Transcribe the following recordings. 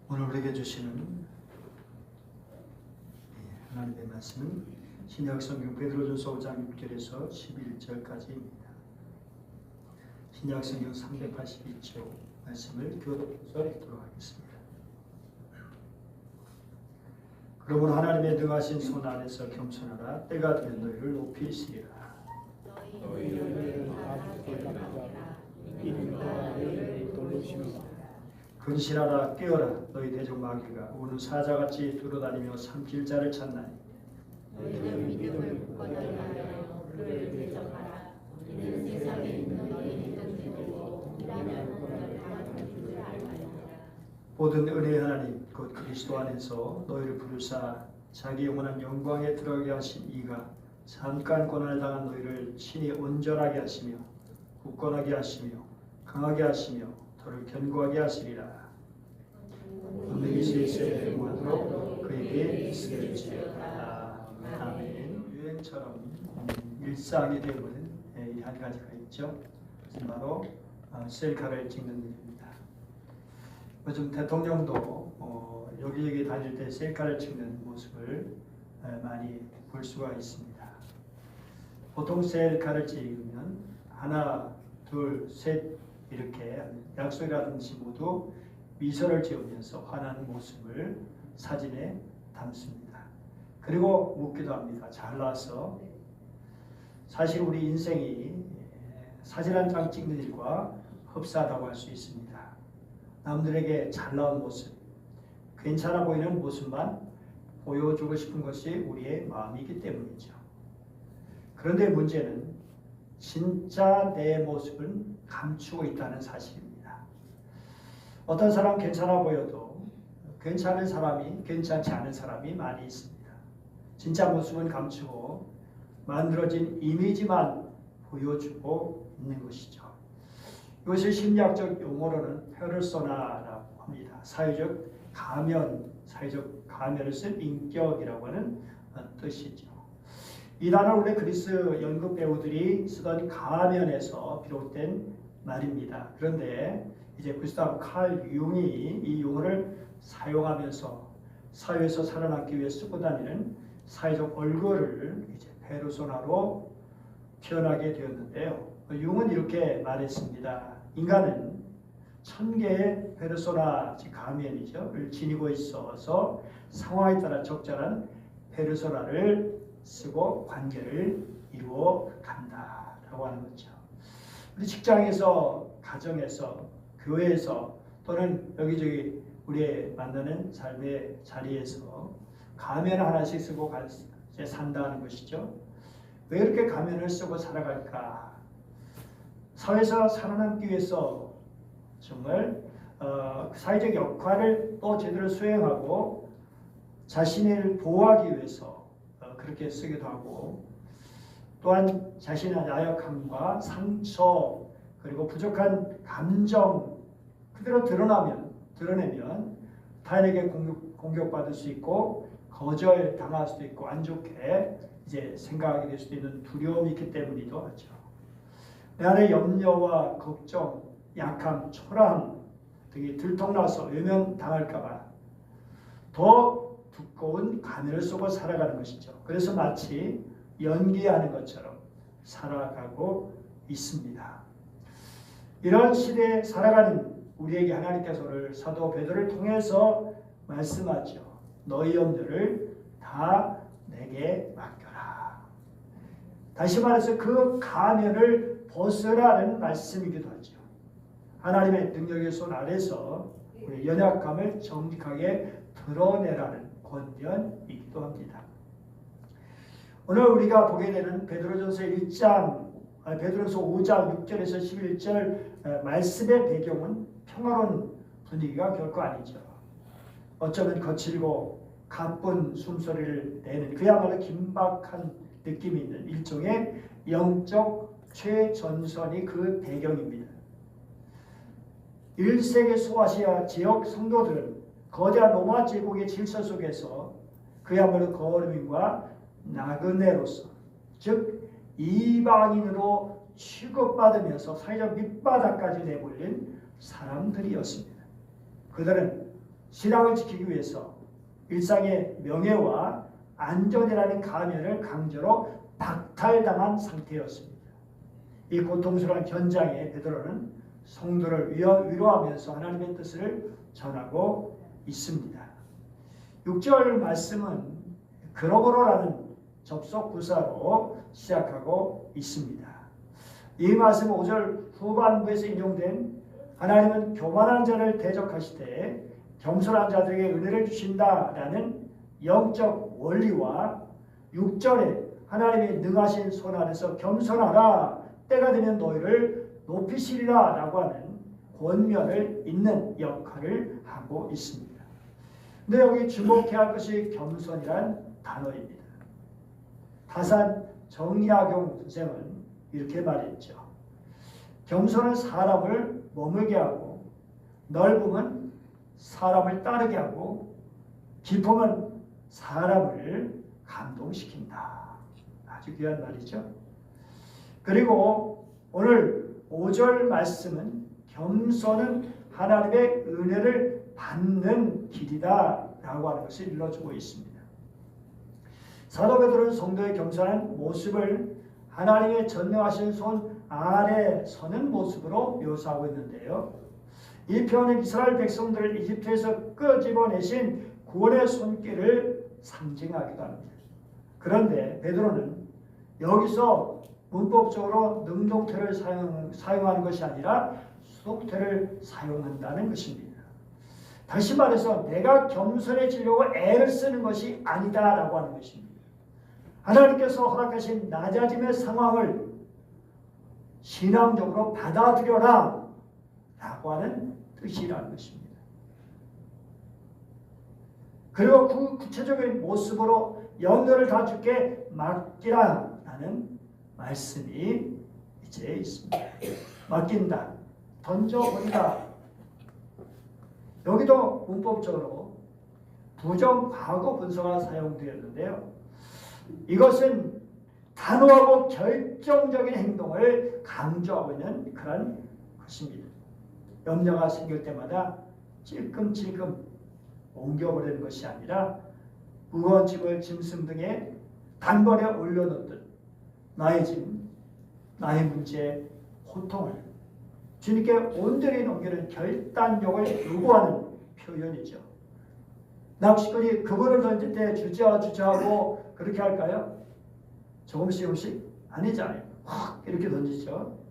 오늘 우리에게 주시는 하나님의 말씀은 신약성경 베드로전서 5장 6절에서 11절까지입니다. 신약성경 382쪽 말씀을 교독해서 읽도록 하겠습니다. 그러므로 하나님의 능하신 손 안에서 겸손하라. 때가 되면 너희를 높이시리라. 근신하라. 깨어라. 너희 대적 마귀가 우는 사자같이 두루다니며 삼킬 자를 찾나니 너희는 믿음을 굳건히 하여 그를 대적하라. 이는 세상에 있는 너희 형제들도 일하며 그를 당하는 줄을 알거니와. 모든 은혜의 하나님 곧 그리스도 안에서 너희를 부르사 자기 영원한 영광에 들어가게 하신 이가 잠깐 고난을 당한 너희를 친히 온전하게 하시며 굳건하게 하시며 강하게 하시며 더를 견고하게 하시리라. 너희 세세에 영원토록 그에게 있을지어다. 아멘. 유행처럼 일상이 되어버린 일이 한 가지가 있죠. 그것은 바로 셀카를 찍는 일입니다. 요즘 대통령도 여기저기 다닐 때 셀카를 찍는 모습을 많이 볼 수가 있습니다. 보통 셀카를 찍으면 하나, 둘, 셋 이렇게 약속이라든지 모두 미소를 지으면서 화나는 모습을 사진에 담습니다. 그리고 묻기도 합니다. 잘나서. 사실 우리 인생이 사진 한 장 찍는 일과 흡사하다고 할 수 있습니다. 남들에게 잘 나온 모습, 괜찮아 보이는 모습만 보여주고 싶은 것이 우리의 마음이기 때문이죠. 그런데 문제는 진짜 내 모습은 감추고 있다는 사실입니다. 어떤 사람 괜찮아 보여도 괜찮은 사람이 괜찮지 않은 사람이 많이 있습니다. 진짜 모습은 감추고 만들어진 이미지만 보여주고 있는 것이죠. 이것을 심리학적 용어로는 페르소나라고 합니다. 사회적 가면을 쓴 인격이라고 하는 뜻이죠. 이 단어는 원래 그리스 연극 배우들이 쓰던 가면에서 비롯된 말입니다. 그런데 이제 구스타브 칼 융이 이 용어를 사용하면서 사회에서 살아남기 위해 쓰고 다니는 사회적 얼굴을 이제 페르소나로 표현하게 되었는데요. 융은 이렇게 말했습니다. 인간은 1000개의 페르소나, 즉 가면이죠,를 지니고 있어서 상황에 따라 적절한 페르소나를 쓰고 관계를 이루어 간다라고 하는 거죠. 우리 직장에서, 가정에서, 교회에서 또는 여기저기 우리의 만나는 삶의 자리에서 가면을 하나씩 쓰고 산다는 것이죠. 왜 이렇게 가면을 쓰고 살아갈까? 사회에서 살아남기 위해서 정말 사회적 역할을 또 제대로 수행하고 자신을 보호하기 위해서 그렇게 쓰기도 하고, 또한 자신의 나약함과 상처 그리고 부족한 감정 그대로 드러내면 타인에게 공격받을 수 있고 거절당할 수도 있고 안 좋게 이제 생각하게 될 수도 있는 두려움이 있기 때문이기도 하죠. 내 안에 염려와 걱정, 약함, 초라함 등이 들통나서 외면당할까봐 더 두꺼운 가면을 쓰고 살아가는 것이죠. 그래서 마치 연기하는 것처럼 살아가고 있습니다. 이런 시대에 살아가는 우리에게 하나님께서 오늘 사도 베드로를 통해서 말씀하죠. 너희 염려를 다 내게 맡겨라. 다시 말해서 그 가면을 벗으라는 말씀이기도 하죠. 하나님의 능력의 손 아래서 우리의 연약함을 정직하게 드러내라는 권면이기도 합니다. 오늘 우리가 보게 되는 베드로전서 5장 6절에서 11절 말씀의 배경은 평화로운 분위기가 결코 아니죠. 어쩌면 거칠고 가쁜 숨소리를 내는 그야말로 긴박한 느낌이 있는 일종의 영적 최전선이 그 배경입니다. 1세기 소아시아 지역 성도들은 거대한 로마 제국의 질서 속에서 그야말로 거름과 나그네로서, 즉 이방인으로 취급받으면서 사회적 밑바닥까지 내몰린 사람들이었습니다. 그들은 신앙을 지키기 위해서 일상의 명예와 안전이라는 가면을 강제로 박탈당한 상태였습니다. 이 고통스러운 현장에 베드로는 성도를 위로하면서 하나님의 뜻을 전하고 있습니다. 6절 말씀은 그러므로라는 접속 구사로 시작하고 있습니다. 이 말씀 5절 후반부에서 인용된 하나님은 교만한 자를 대적하시되 겸손한 자들에게 은혜를 주신다라는 영적 원리와 6절에 하나님이 능하신 손 안에서 겸손하라 때가 되면 너희를 높이시리라 라고 하는 권면을 잇는 역할을 하고 있습니다. 근데 여기 주목해야 할 것이 겸손이란 단어입니다. 다산 정약용 선생은 이렇게 말했죠. 겸손은 사람을 머물게 하고 넓음은 사람을 따르게 하고 기쁨은 사람을 감동시킨다. 아주 귀한 말이죠. 그리고 오늘 5절 말씀은 겸손은 하나님의 은혜를 받는 길이다 라고 하는 것을 일러주고 있습니다. 사도 베드로는 성도의 겸손한 모습을 하나님의 전능하신 손 아래 서는 모습으로 묘사하고 있는데요. 이 표현은 이스라엘 백성들을 이집트에서 끄집어내신 구원의 손길을 상징하기도 합니다. 그런데 베드로는 여기서 문법적으로 능동태를 사용하는 것이 아니라 수동태를 사용한다는 것입니다. 다시 말해서 내가 겸손해지려고 애를 쓰는 것이 아니다라고 하는 것입니다. 하나님께서 허락하신 낮아짐의 상황을 신앙적으로 받아들여라 라고 하는 뜻이라는 것입니다. 그리고 그 구체적인 모습으로 영혼을 다 주께 맡기라 라는 말씀이 이제 있습니다. 맡긴다, 던져본다. 여기도 문법적으로 부정 과거 분사가 사용되었는데요. 이것은 단호하고 결정적인 행동을 강조하고 있는 그런 것입니다. 염려가 생길 때마다 찔끔찔끔 옮겨버리는 것이 아니라 무거운 짐을 짐승 등에 단번에 올려놓듯 나의 짐, 나의 문제, 고통을 주님께 온전히 넘기는 결단력을 요구하는 표현이죠. 낚시꾼이 그물을 던질 때 주저하고 그렇게 할까요? 조금씩 아니잖아요. 확 이렇게 던지죠.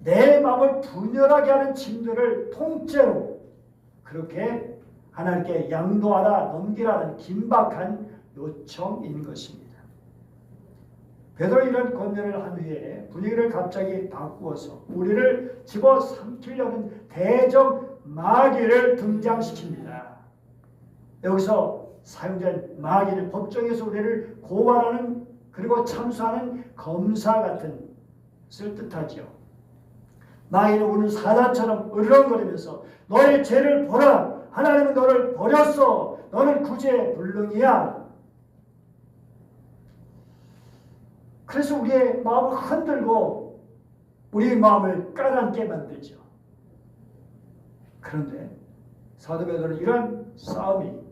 내 마음을 분열하게 하는 짐들을 통째로 그렇게 하나님께 양도하라, 넘기라는 긴박한 요청인 것입니다. 베드로 이런 권면을 한 후에 분위기를 갑자기 바꾸어서 우리를 집어삼키려는 대적 마귀를 등장시킵니다. 여기서 사용된 마귀는 법정에서 우리를 고발하는 그리고 참수하는 검사 같은 것을 뜻하죠. 마귀는 우는 사자처럼 으르렁거리면서 너의 죄를 보라. 하나님은 너를 버렸어. 너는 구제불능이야. 그래서 우리의 마음을 흔들고 우리의 마음을 까닭게 만들죠. 그런데 사도 베드로는 이런 싸움이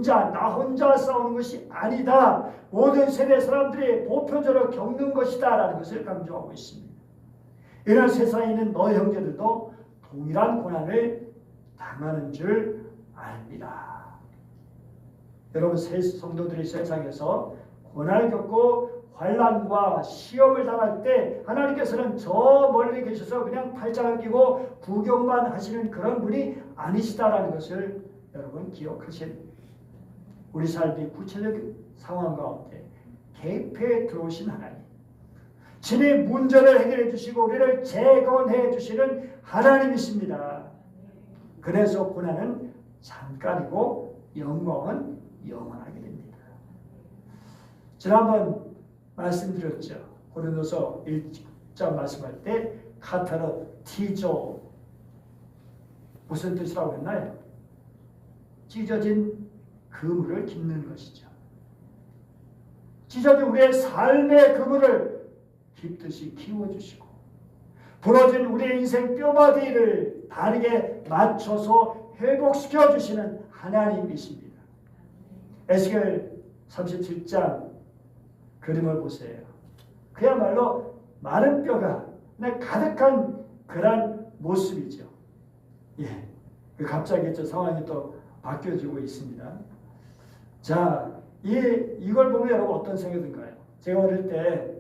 나 혼자 싸우는 것이 아니다. 모든 세대 사람들이 보편적으로 겪는 것이다 라는 것을 강조하고 있습니다. 이런 세상에 있는 너 형제들도 동일한 고난을 당하는 줄 압니다. 여러분 성도들이 세상에서 고난을 겪고 환난과 시험을 당할 때 하나님께서는 저 멀리 계셔서 그냥 팔짱을 끼고 구경만 하시는 그런 분이 아니시다라는 것을 여러분 기억하셔야 됩니다. 우리 삶의 구체적인 상황 가운데 개입해 들어오신 하나님, 친히 문제를 해결해 주시고 우리를 재건해 주시는 하나님이십니다. 그래서 고난은 잠깐이고 영광은 영원하게 됩니다. 지난번 말씀드렸죠. 고린도서 1장 말씀할 때 카타르 티조 무슨 뜻이라고 했나요? 찢어진 그물을 깁는 것이죠. 찢어진 우리의 삶의 그물을 깁듯이 키워주시고 부러진 우리의 인생 뼈마디를 균형을 바르게 맞춰서 회복시켜 주시는 하나님이십니다. 에스겔 37장 그림을 보세요. 그야말로 마른 뼈가 가득한 그런 모습이죠. 예, 갑자기 저 상황이 또 바뀌어지고 있습니다. 자, 이걸 보면 여러분 어떤 생각이 들까요? 제가 어릴 때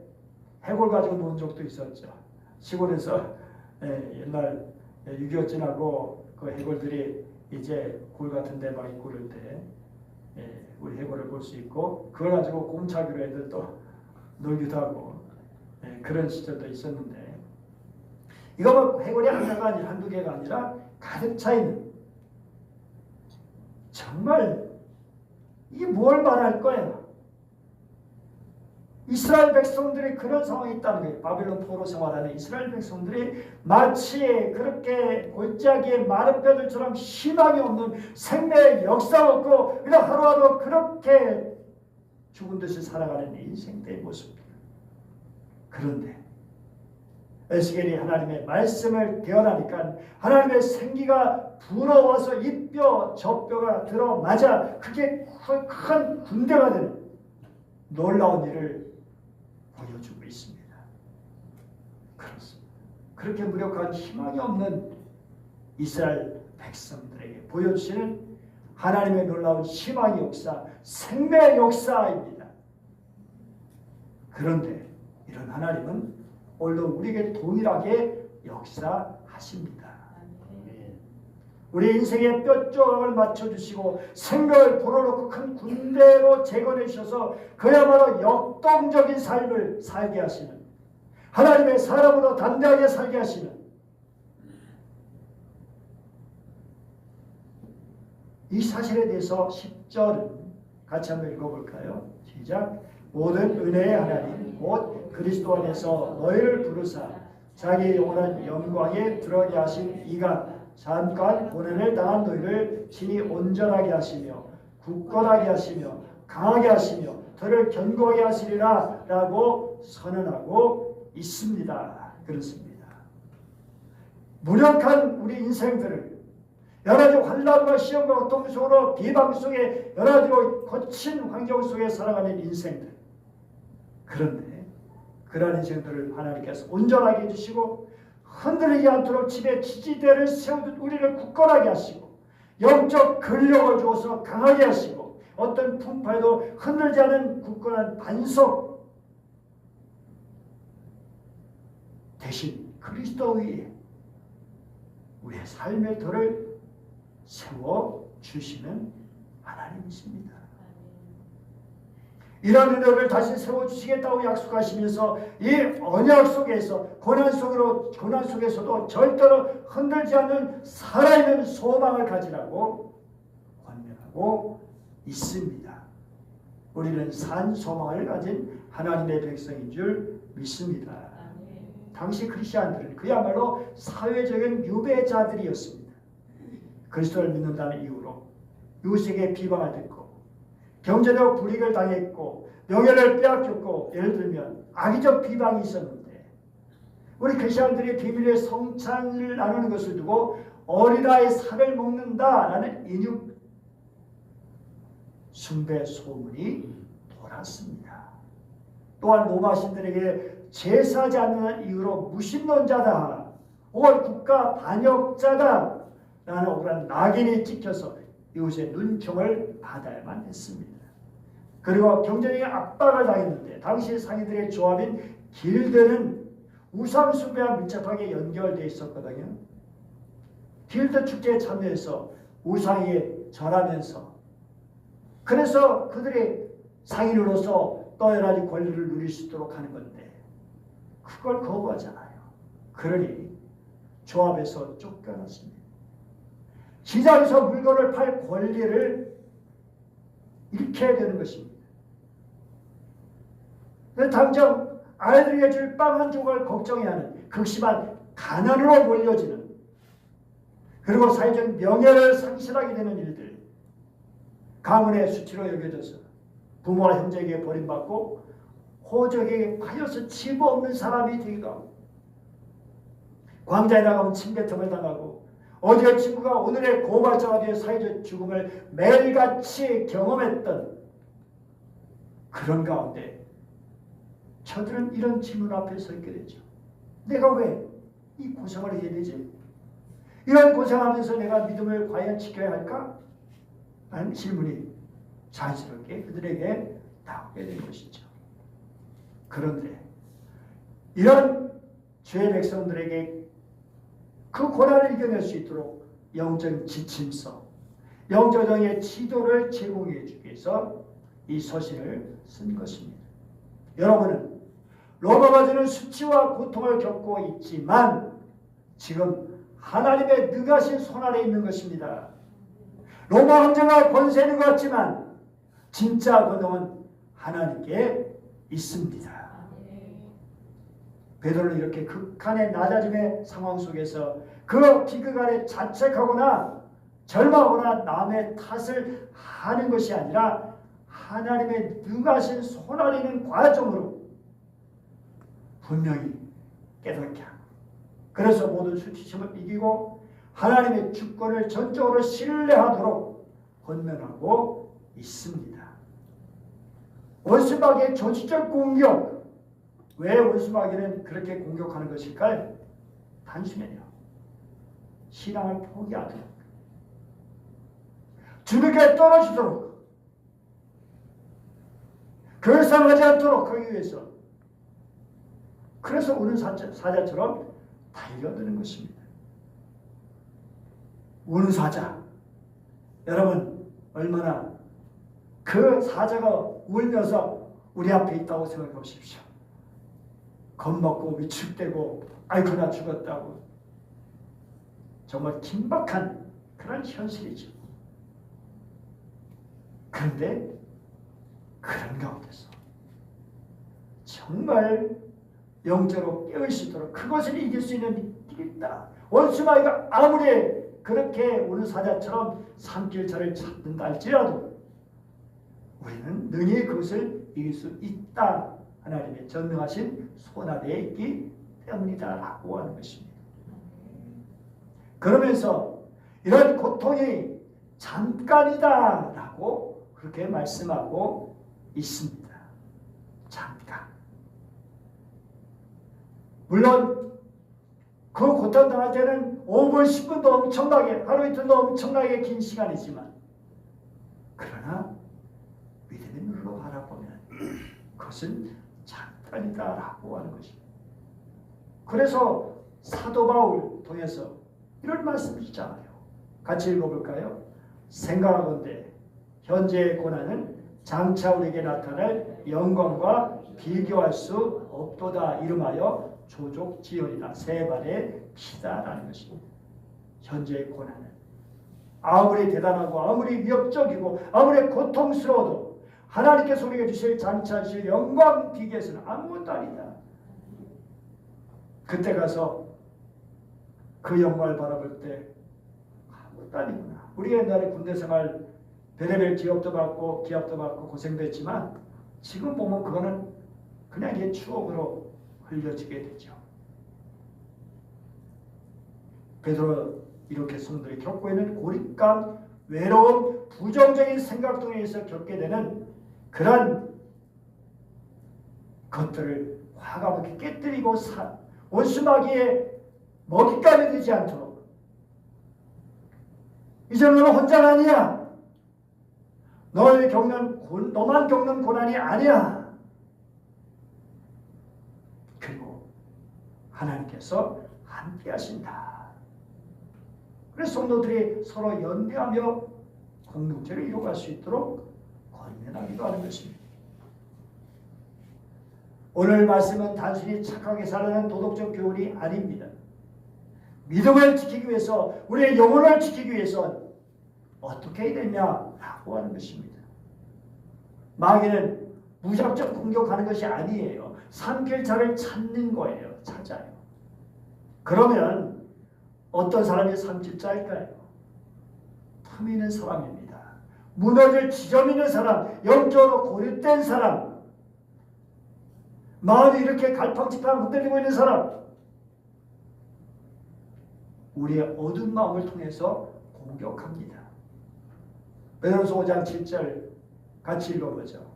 해골 가지고 논 적도 있었죠. 시골에서 옛날 6.25 지나고 그 해골들이 이제 골 같은 데 막 있고 그럴 때 우리 해골을 볼 수 있고 그걸 가지고 곰차기로 애들 또 놀기도 하고 그런 시절도 있었는데 이거 뭐 해골이 하나가 아니라 한두 개가 아니라 가득 차 있는 정말 이게 뭘 말할 거예요? 이스라엘 백성들이 그런 상황이 있다는 거예요. 바빌론 포로 생활하는 이스라엘 백성들이 마치 그렇게 골짜기의 마른 뼈들처럼 희망이 없는 생명의 역사 없고 그냥 하루하루 그렇게 죽은 듯이 살아가는 인생들의 모습입니다. 그런데 에스겔이 하나님의 말씀을 대언하니까 하나님의 생기가 불어와서 이 뼈 저 뼈가 들어맞아 그게 큰 군대가 되는 놀라운 일을 보여주고 있습니다. 그렇습니다. 그렇게 무력한 희망이 없는 이스라엘 백성들에게 보여주시는 하나님의 놀라운 희망의 역사, 생명의 역사입니다. 그런데 이런 하나님은 오늘도 우리에게 동일하게 역사하십니다. 우리 인생의 뼈조각을 맞춰주시고 생명을 불어넣고 큰 군대로 재건해주셔서 그야말로 역동적인 삶을 살게 하시는 하나님의 사람으로 담대하게 살게 하시는 이 사실에 대해서 10절은 같이 한번 읽어볼까요? 시작. 모든 은혜의 하나님 곧 그리스도 안에서 너희를 부르사 자기의 영원한 영광에 들어가게 하신 이가 잠깐 고난을 당한 너희를 친히 온전하게 하시며 굳건하게 하시며 강하게 하시며 너를 견고하게 하시리라 라고 선언하고 있습니다. 그렇습니다. 무력한 우리 인생들을 여러 가지 환난과 시험과 고통 속으로 비방 속에 여러 가지 거친 환경 속에 살아가는 인생들. 그런데 그러한 인생들을 하나님께서 온전하게 해주시고 흔들리지 않도록 집에 지지대를 세우듯 우리를 굳건하게 하시고 영적 근력을 주어서 강하게 하시고 어떤 풍파에도 흔들지 않은 굳건한 반석 대신 그리스도 위에 우리의 삶의 터를 세워주시는 하나님이십니다. 이러한 은혜를 다시 세워주시겠다고 약속하시면서 이 언약 속에서 고난 속에서도 절대로 흔들지 않는 살아있는 소망을 가지라고 권면하고 있습니다. 우리는 산 소망을 가진 하나님의 백성인 줄 믿습니다. 당시 크리스천들은 그야말로 사회적인 유배자들이었습니다. 그리스도를 믿는다는 이유로 이웃에게 비방을 듣고 경제적 불이익을 당했고 명예를 빼앗겼고 예를 들면 악의적 비방이 있었는데 우리 크리스천들이 비밀의 성찬을 나누는 것을 두고 어린아이 살을 먹는다라는 인육 숭배 소문이 돌았습니다. 또한 로마 신들에게 제사하지 않는 이유로 무신론자다 혹은 국가 반역자다 라는 억울한 낙인이 찍혀서 이웃의 눈총을 받아야만 했습니다. 그리고 경제적인 압박을 당했는데 당시 상인들의 조합인 길드는 우상 숭배와 밀접하게 연결되어 있었거든요. 길드 축제에 참여해서 우상에 절하면서 그래서 그들이 상인으로서 또 여러 가지 권리를 누릴 수 있도록 하는 건데 그걸 거부하잖아요. 그러니 조합에서 쫓겨났습니다. 시장에서 물건을 팔 권리를 잃게 되는 것입니다. 당장 아이들에게 줄 빵 한 조각을 걱정해야 하는 극심한 가난으로 몰려지는 그리고 사회적 명예를 상실하게 되는 일들 가문의 수치로 여겨져서 부모와 형제에게 버림받고 호적에게 파여서 집 없는 사람이 되기도 하고 광장에 나가면 침뱉음을 당하고 어제 친구가 오늘의 고발자가 되어 사회적 죽음을 매일같이 경험했던 그런 가운데 저들은 이런 질문 앞에 서 있게 되죠. 내가 왜 이 고생을 해야 되지? 이런 고생하면서 내가 믿음을 과연 지켜야 할까? 라는 질문이 자연스럽게 그들에게 나오게 된 것이죠. 그런데 이런 죄의 백성들에게 그 고난을 이겨낼 수 있도록 영적 지침서, 영적의 지도를 제공해 주기 위해서 이 서신을 쓴 것입니다. 여러분은 로마가 주는 수치와 고통을 겪고 있지만 지금 하나님의 능하신 손 아래 있는 것입니다. 로마 황제가 권세 있는 것 같지만 진짜 권능은 하나님께 있습니다. 베드로는 이렇게 극한의 낮아짐의 상황 속에서 그 비극 아래 자책하거나 절망하거나 남의 탓을 하는 것이 아니라 하나님의 능하신 손 아래 있는 과정으로 분명히 깨닫게 하고, 그래서 모든 수치심을 이기고 하나님의 주권을 전적으로 신뢰하도록 권면하고 있습니다. 원수마귀의 조직적 공격, 왜 원수마귀는 그렇게 공격하는 것일까요? 단순해요. 신앙을 포기하도록, 주님께 떨어지도록, 결상하지 않도록 하기 위해서, 그래서 우는 사자처럼 달려드는 것입니다. 우는 사자, 여러분 얼마나 그 사자가 울면서 우리 앞에 있다고 생각해 보십시오. 겁먹고 위축되고 아이고 나 죽었다고, 정말 긴박한 그런 현실이죠. 그런데 그런 가운데서 정말 영적으로 깨울 수 있도록 그것을 이길 수 있는 길이 있다. 원수마귀가 아무리 그렇게 우는 사자처럼 산길차를 찾는다 할지라도 우리는 능히 그것을 이길 수 있다. 하나님의 전능하신 손 아래에 있기 때문이다 라고 하는 것입니다. 그러면서 이런 고통이 잠깐이다 라고 그렇게 말씀하고 있습니다. 잠깐. 물론 그 고통 당할 때는 5분 10분도 엄청나게, 하루 이틀도 엄청나게 긴 시간이지만, 그러나 믿음의 눈으로 바라보면 그것은 잠깐이다라고 하는 것입니다. 그래서 사도 바울 통해서 이런 말씀을 주잖아요. 같이 읽어볼까요? 생각하건대 현재의 고난은 장차 우리에게 나타날 영광과 비교할 수 없도다. 이름하여 조족지연이다. 세 발의 피다라는 것입니다. 현재의 고난은 아무리 대단하고 아무리 위협적이고 아무리 고통스러워도 하나님께서 우리에게 주실 장차 주실 영광 비교해서는 아무것도 아니다. 그때 가서 그 영광을 바라볼 때 아무것도 아니구나. 우리가 옛날에 군대 생활 별의별 기업도 받고 기합도 받고 고생도 했지만 지금 보면 그거는 그냥 옛 추억으로 흘려지게 되죠. 베드로 이렇게 성도들이 겪고 있는 고립감, 외로움, 부정적인 생각 등에 의해서 겪게 되는 그런 것들을 과감하게 깨뜨리고 원수마귀의 먹잇감이 되지 않도록, 이제 너는 혼자가 아니야. 너만 겪는 고난이 아니야. 그리고 하나님께서 함께 하신다. 그래서 성도들이 서로 연대하며 공동체를 이루어갈 수 있도록 권면하기도 하는 것입니다. 오늘 말씀은 단순히 착하게 살아가는 도덕적 교훈이 아닙니다. 믿음을 지키기 위해서, 우리의 영혼을 지키기 위해서 어떻게 해야 되냐라고 하는 것입니다. 마귀는 무작정 공격하는 것이 아니에요. 산길차를 찾는 거예요. 찾아요. 그러면 어떤 사람이 산길차일까요? 틈 있는 사람입니다. 무너질 지점 있는 사람, 영적으로 고립된 사람, 마음이 이렇게 갈팡질팡 흔들리고 있는 사람, 우리의 어두운 마음을 통해서 공격합니다. 베드로서 5장 7절 같이 읽어보죠.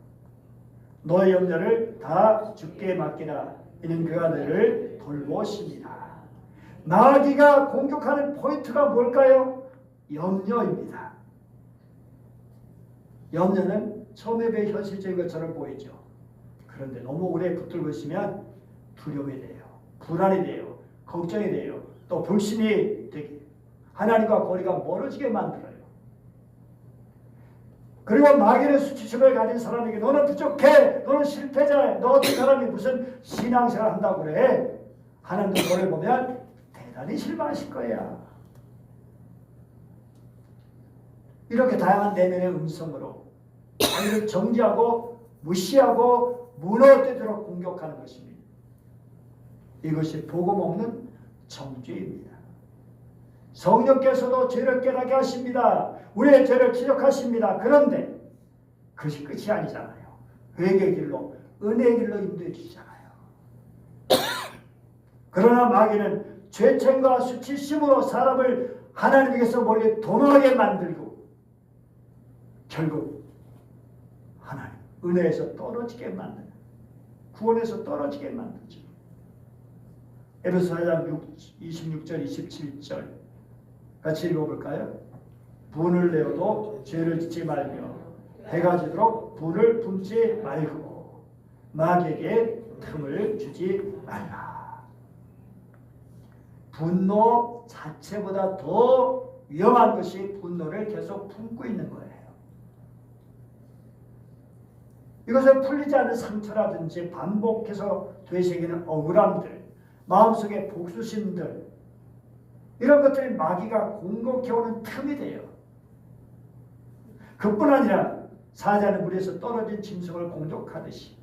너의 염려를 다 주께 맡기라. 이는 그가 너를 돌보십니다. 마귀가 공격하는 포인트가 뭘까요? 염려입니다. 염려는 처음에 뵈 현실적인 것처럼 보이죠. 그런데 너무 오래 붙들고 있으면 두려움이 돼요. 불안이 돼요. 걱정이 돼요. 또 불신이 되게 하나님과 거리가 멀어지게 만들어요. 그리고 마귀의 수치심을 가진 사람에게 너는 부족해, 너는 실패자야, 너 같은 사람이 무슨 신앙생활 한다고 그래? 하나님도 너를 보면 대단히 실망하실 거야. 이렇게 다양한 내면의 음성으로 자기를 정지하고 무시하고 무너뜨리도록 공격하는 것입니다. 이것이 복음 없는 정죄입니다. 성령께서도 죄를 깨닫게 하십니다. 우리의 죄를 지적하십니다. 그런데 그것이 끝이 아니잖아요. 회개의 길로, 은혜의 길로 인도해 주시잖아요. 그러나 마귀는 죄책과 수치심으로 사람을 하나님께서 멀리 도망하게 만들고 결국 하나님 은혜에서 떨어지게 만드는, 구원에서 떨어지게 만들죠. 에베소 4장 26절 27절 같이 읽어볼까요? 분을 내어도 죄를 짓지 말며 해가 지도록 불을 품지 말고 마귀에게 틈을 주지 말라. 분노 자체보다 더 위험한 것이 분노를 계속 품고 있는 거예요. 이것은 풀리지 않은 상처라든지 반복해서 되새기는 억울함들, 마음속의 복수심들, 이런 것들이 마귀가 공격해오는 틈이 돼요. 그뿐 아니라 사자는 물에서 떨어진 짐승을 공격하듯이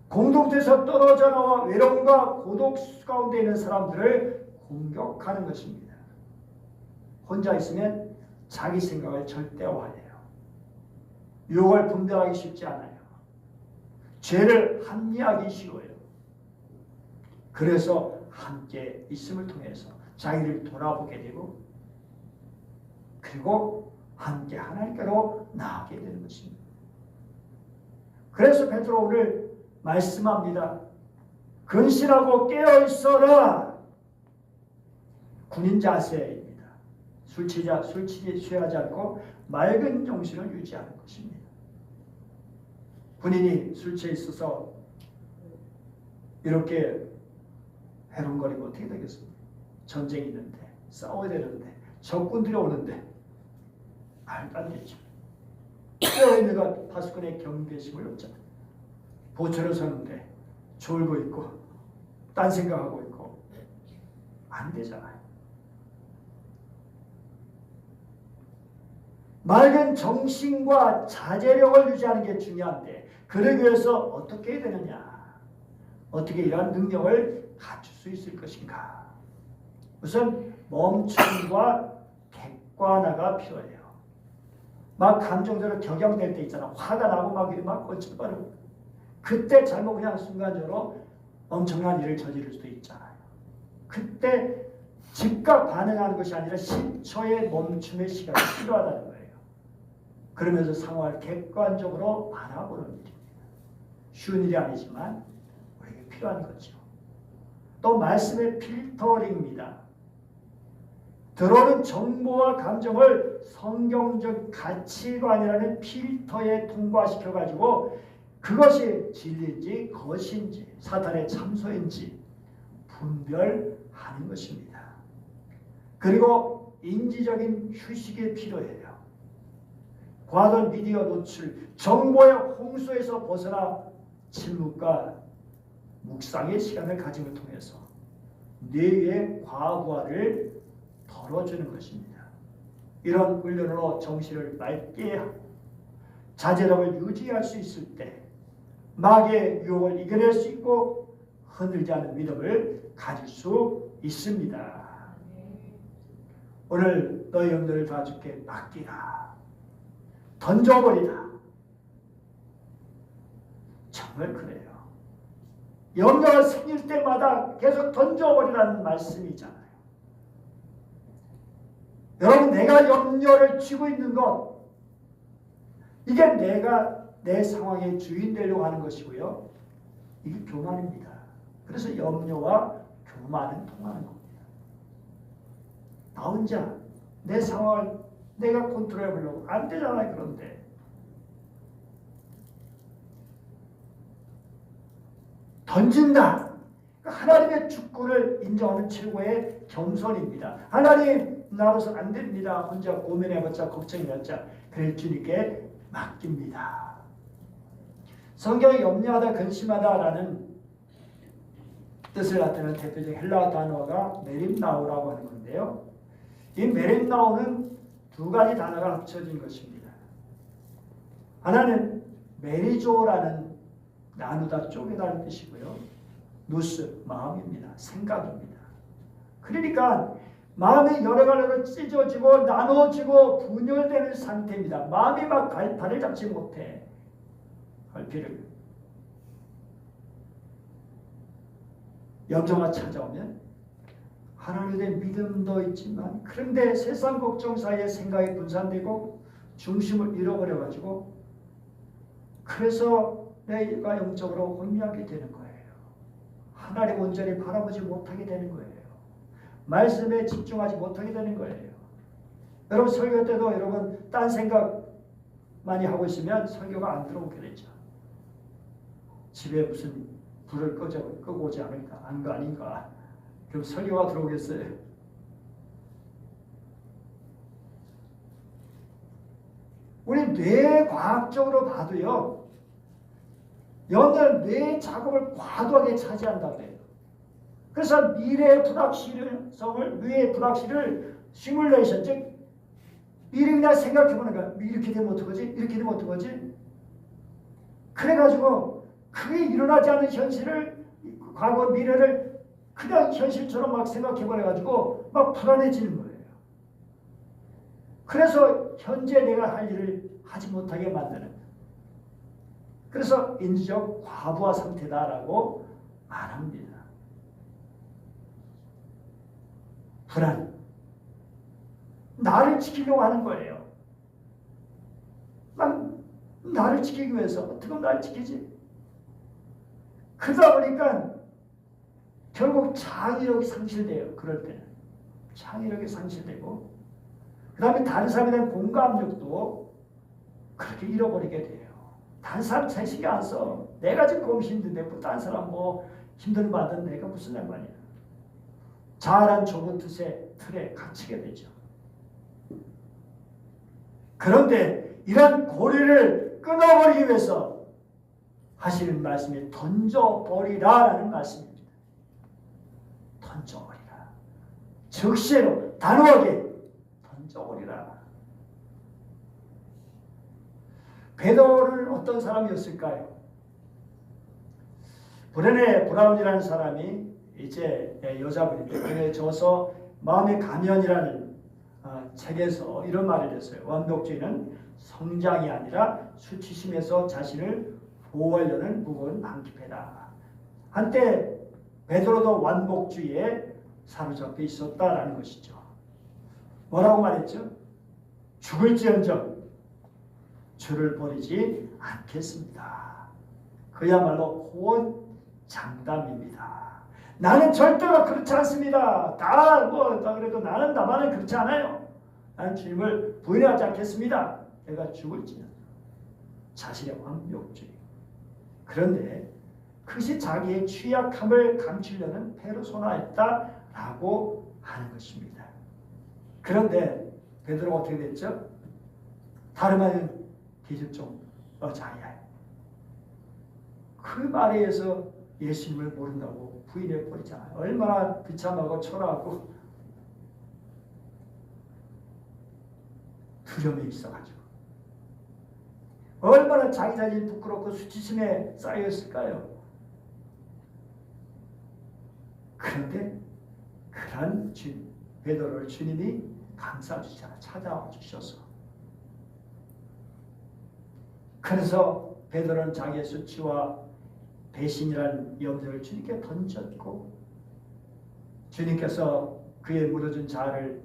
공동체에서 떨어져 나와 외로움과 고독 가운데 있는 사람들을 공격하는 것입니다. 혼자 있으면 자기 생각을 절대화해요. 유혹을 분별하기 쉽지 않아요. 죄를 합리하기 쉬워요. 그래서 함께 있음을 통해서 자기를 돌아보게 되고 그리고 함께 하나님께로 나아가게 되는 것입니다. 그래서 베드로 오늘 말씀합니다. 근신하고 깨어있어라. 군인 자세입니다. 술 취하지 않고 맑은 정신을 유지하는 것입니다. 군인이 술 취해 있어서 이렇게 해롱거리고 어떻게 되겠습니까? 전쟁이 있는데, 싸워야 되는데, 적군들이 오는데 말도 안 되죠. 깨어있는 것 파수꾼의 경계심을 얻잖아요. 보초를 서는데 졸고 있고 딴 생각하고 있고 안 되잖아요. 맑은 정신과 자제력을 유지하는 게 중요한데 그러기 위해서 어떻게 해야 되느냐? 어떻게 이러한 능력을 갖출 수 있을 것인가? 우선 멈춤과 객관화가 필요해요. 막 감정적으로 격양될 때 있잖아. 화가 나고 막 어찌빠르고 그때 잘못 그냥 순간적으로 엄청난 일을 저지를 수도 있잖아요. 그때 즉각 반응하는 것이 아니라 10초의 멈춤의 시간이 필요하다는 거예요. 그러면서 상황을 객관적으로 바라보는 일입니다. 쉬운 일이 아니지만 우리에게 필요한 거죠. 또 말씀의 필터링입니다. 들어오는 정보와 감정을 성경적 가치관이라는 필터에 통과시켜가지고 그것이 진리인지 거짓인지 사탄의 참소인지 분별하는 것입니다. 그리고 인지적인 휴식이 필요해요. 과도한 미디어 노출, 정보의 홍수에서 벗어나 침묵과 묵상의 시간을 가짐을 통해서 뇌의 과부하를 덜어주는 것입니다. 이런 훈련으로 정신을 맑게 하고 자제력을 유지할 수 있을 때 마귀의 유혹을 이겨낼 수 있고 흔들지 않는 믿음을 가질 수 있습니다. 오늘 너의 염려를 다 주께 맡기라. 던져버리라. 정말 그래요. 염려가 생길 때마다 계속 던져버리라는 말씀이잖아요. 여러분, 내가 염려를 쥐고 있는 것, 이게 내가 내 상황의 주인 되려고 하는 것이고요. 이게 교만입니다. 그래서 염려와 교만은 통하는 겁니다. 나 혼자 내 상황을 내가 컨트롤해 보려고 안 되잖아요. 그런데 던진다. 하나님의 주권을 인정하는 최고의 겸손입니다. 하나님, 나로서 안 됩니다. 혼자 고민해봤자 걱정해봤자 그럴 주님께 맡깁니다. 성경에 염려하다 근심하다라는 뜻을 나타내는 대표적인 헬라어 단어가 메림나우라고 하는 건데요. 이 메림나우는 두 가지 단어가 합쳐진 것입니다. 하나는 메리조라는 나누다 쪼개다는 뜻이고요. 누스, 마음입니다. 생각입니다. 그러니까 마음이 여러 갈래로 찢어지고 나눠지고 분열되는 상태입니다. 마음이 막 발을 잡지 못해. 갈피를. 염려가 찾아오면 하나님에 대한 믿음도 있지만 그런데 세상 걱정 사이에 생각이 분산되고 중심을 잃어버려가지고 그래서 내가 영적으로 혼미하게 되는 거예요. 하나님 온전히 바라보지 못하게 되는 거예요. 말씀에 집중하지 못하게 되는 거예요. 여러분 설교 때도 여러분 딴 생각 많이 하고 있으면 설교가 안 들어오게 되죠. 집에 무슨 불을 끄고 오지 않을까? 아닌가? 그럼 설교가 들어오겠어요? 우리 뇌과학적으로 봐도요. 염려는 뇌 작업을 과도하게 차지한다고 해요. 그래서 미래의 불확실성을, 미래의 불확실을 시뮬레이션, 즉 미리 그냥 생각해보는 거야. 이렇게 되면 어떡하지? 이렇게 되면 어떡하지? 그래가지고 그게 일어나지 않는 현실을, 과거 미래를 그냥 현실처럼 막 생각해버려가지고 막 불안해지는 거예요. 그래서 현재 내가 할 일을 하지 못하게 만드는, 그래서 인지적 과부하 상태다라고 말합니다. 불안. 나를 지키려고 하는 거예요. 나를 지키기 위해서 어떻게 나를 지키지? 그러다 보니까 결국 창의력이 상실돼요. 그럴 때는. 창의력이 상실되고 그 다음에 다른 사람에 대한 공감력도 그렇게 잃어버리게 돼요. 다른 사람 잘 신경 안 써. 내가 지금 너무 힘든데 뭐 다른 사람 뭐 힘든 받은 내가 무슨 상관이야. 자아란 좁은 틀에 갇히게 되죠. 그런데 이런 고리를 끊어버리기 위해서 하시는 말씀이 던져버리라라는 말씀입니다. 던져버리라. 즉시로 단호하게 던져버리라. 베드로는 어떤 사람이었을까요? 브레네 브라운이라는 사람이 이제 여자분인데 그에 져서 마음의 가면이라는 책에서 이런 말을 했어요. 완벽주의는 성장이 아니라 수치심에서 자신을 보호하려는 무거운 방기패다. 한때 베드로도 완복주의에 사로잡혀 있었다라는 것이죠. 뭐라고 말했죠? 죽을지언정 주를 버리지 않겠습니다. 그야말로 호언장담입니다. 나는 절대로 그렇지 않습니다. 다 그래도 나만은 그렇지 않아요. 나는 주님을 부인하지 않겠습니다. 내가 죽을지는 자신의 완벽주의. 그런데 그것이 자기의 취약함을 감추려는 페르소나였다라고 하는 것입니다. 그런데 베드로가 어떻게 됐죠? 다름 아닌 기습종 자야. 그 말에 의해서 예수님을 모른다고 부인해 버리잖아요. 얼마나 비참하고 초라하고 두려움이 있어가지고 얼마나 자기 자신이 부끄럽고 수치심에 쌓였을까요? 그런데 그런 베드로를 주님이 감싸주시잖아요. 찾아와 주셔서. 그래서 베드로는 자기의 수치와 배신이라는 염려를 주님께 던졌고 주님께서 그의 무너진 자아를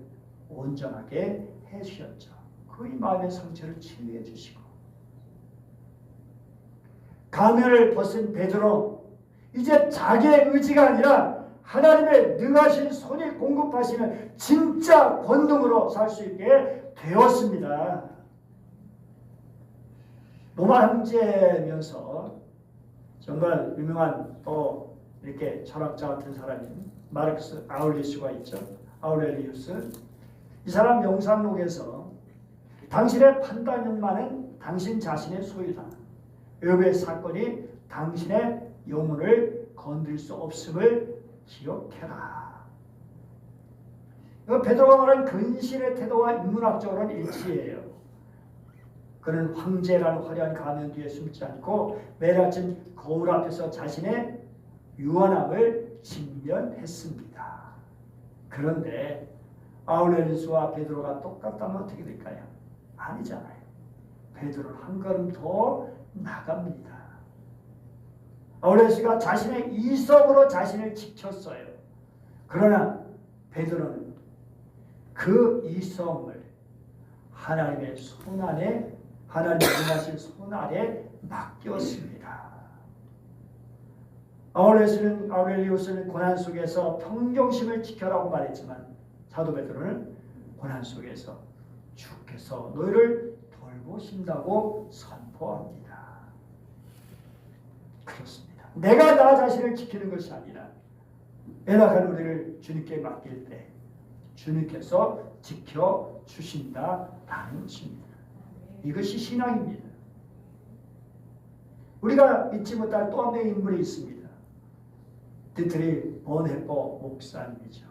온전하게 해주셨죠. 그의 마음의 상처를 치유해 주시고 가면을 벗은 베드로 이제 자기의 의지가 아니라 하나님의 능하신 손이 공급하시는 진짜 권능으로 살 수 있게 되었습니다. 로마 형제면서 정말 유명한 또 이렇게 철학자 같은 사람인 마르크스 아울리우스가 있죠. 아우렐리우스. 이 사람 명상록에서 당신의 판단력만은 당신 자신의 소유다. 욥의 사건이 당신의 영혼을 건들 수 없음을 기억해라. 베드로가 말한 근신의 태도와 인문학적으로는 일치해요. 그는 황제라는 화려한 가면 뒤에 숨지 않고 매일 아침 거울 앞에서 자신의 유한함을 직면했습니다. 그런데 아울렐리우스와 베드로가 똑같다면 어떻게 될까요? 아니잖아요. 베드로는 한 걸음 더 나갑니다. 아울렐리우스가 자신의 이성으로 자신을 지켰어요. 그러나 베드로는 그 이성을 하나님의 손안에, 하나님의 임하신 손안에 맡겼습니다. 아울렐리우스는 고난 속에서 평정심을 지켜라고 말했지만 사도 베드로는 고난 속에서 주께서 너희를 돌보신다고 선포합니다. 그렇습니다. 내가 나 자신을 지키는 것이 아니라 연약한 우리를 주님께 맡길 때 주님께서 지켜주신다라는 것입니다. 이것이 신앙입니다. 우리가 잊지 못할 또 한 명의 인물이 있습니다. 디트리 본헤퍼 목사님이죠.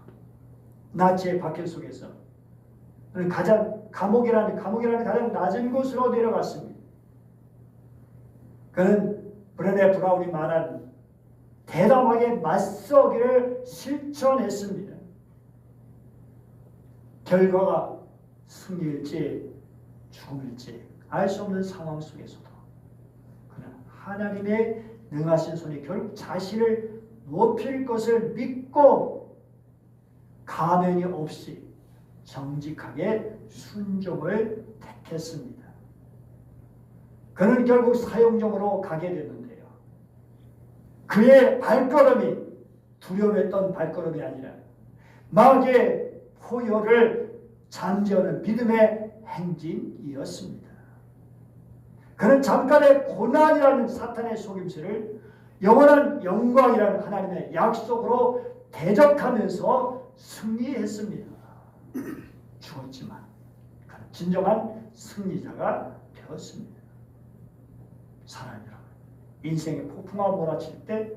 나치의 박해 속에서 그는 감옥이라는 가장 낮은 곳으로 내려갔습니다. 그는 브레네 브라운이 말한 대담하게 맞서기를 실천했습니다. 결과가 승리일지 죽음일지 알 수 없는 상황 속에서도 그는 하나님의 능하신 손이 결국 자신을 높일 것을 믿고 가면이 없이 정직하게 순종을 택했습니다. 그는 결국 사형정으로 가게 됐는데요. 그의 발걸음이 두려움했던 발걸음이 아니라 마귀의 포효를 잠재우는 믿음의 행진이었습니다. 그는 잠깐의 고난이라는 사탄의 속임수를 영원한 영광이라는 하나님의 약속으로 대적하면서 승리했습니다. 죽었지만 그는 진정한 승리자가 되었습니다. 사랑하는 여러분, 인생의 폭풍과 몰아칠 때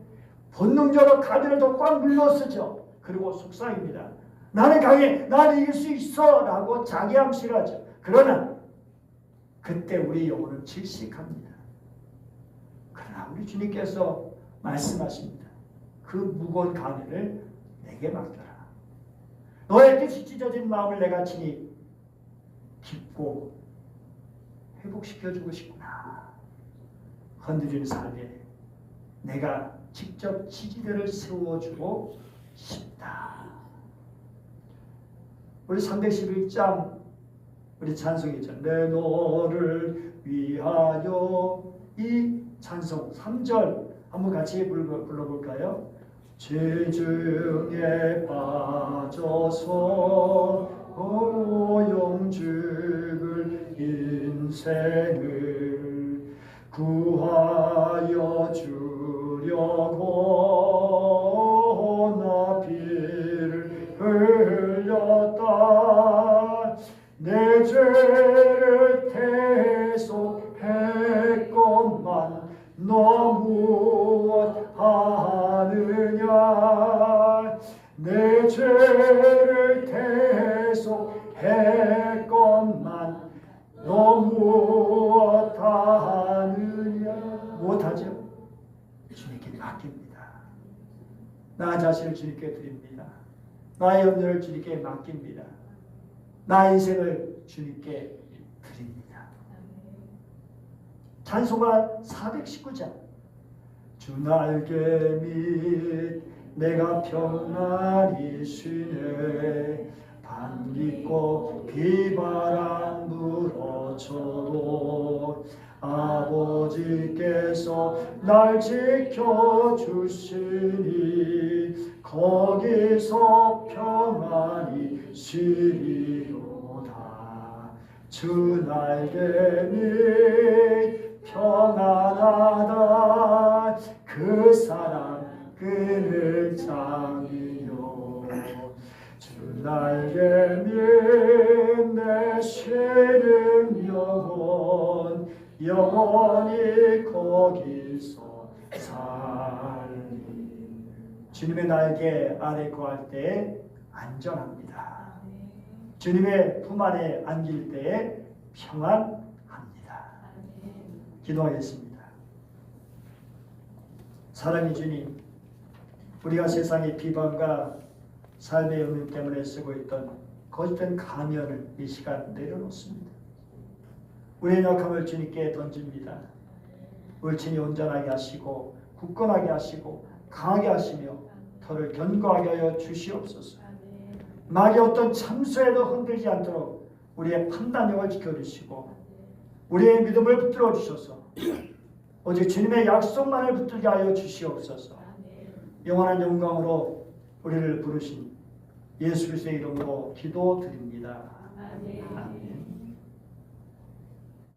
본능적으로 가면을 더 꽉 눌러쓰죠. 그리고 속상입니다. 나는 강해, 나는 이길 수 있어 라고 자기암시하죠. 그러나 그때 우리 영혼은 질식합니다. 그러나 우리 주님께서 말씀하십니다. 그 무거운 가면을 내게 맡겨라. 너의 뜻이 찢어진 마음을 내가 친히 깊고 회복시켜주고 싶구나. 흔들리는 삶에 내가 직접 지지대를 세워주고 싶다. 우리 311장 우리 찬송이죠. 내 너를 위하여 이 찬송 3절 한번 같이 불러볼까요? 죄중에 빠져서 영죽을 인생을 구하여 주려고 나 피를 흘렸다. 내 죄를 대속했건만 너 무엇 하느냐. 내 죄를 대속했건만 너 무엇 하느냐. 무엇하죠? 주님께 맡깁니다. 나 자신을 주님께 드립니다. 나의 염려를 주님께 맡깁니다. 나의 인생을 주님께 드립니다. 찬송가 419장 주 날개 밑 내가 평안히 쉬네 반깃고 비바람 불어쳐도 아버지께서 날 지켜주시니 거기서 평안히 쉬리로다. 주 날개니 평안하다. 그 사랑 그늘 장이요. 주 날개니 내 쉬는 영원히 거기서 살리. 주님의 날개 아래 거할 때 안전합니다. 주님의 품 안에 안길 때 평안합니다. 기도하겠습니다. 사랑의 주님, 우리가 세상의 비방과 삶의 은유 때문에 쓰고 있던 거짓된 가면을 이 시간 내려놓습니다. 우리의 약함을 주님께 던집니다. 울친이 온전하게 하시고 굳건하게 하시고 강하게 하시며 터를 견고하게 하여 주시옵소서. 마귀 어떤 참수에도 흔들지 않도록 우리의 판단력을 지켜주시고 우리의 믿음을 붙들어 주셔서 오직 주님의 약속만을 붙들게 하여 주시옵소서. 영원한 영광으로 우리를 부르신 예수 그리스도의 이름으로 기도드립니다. 아멘.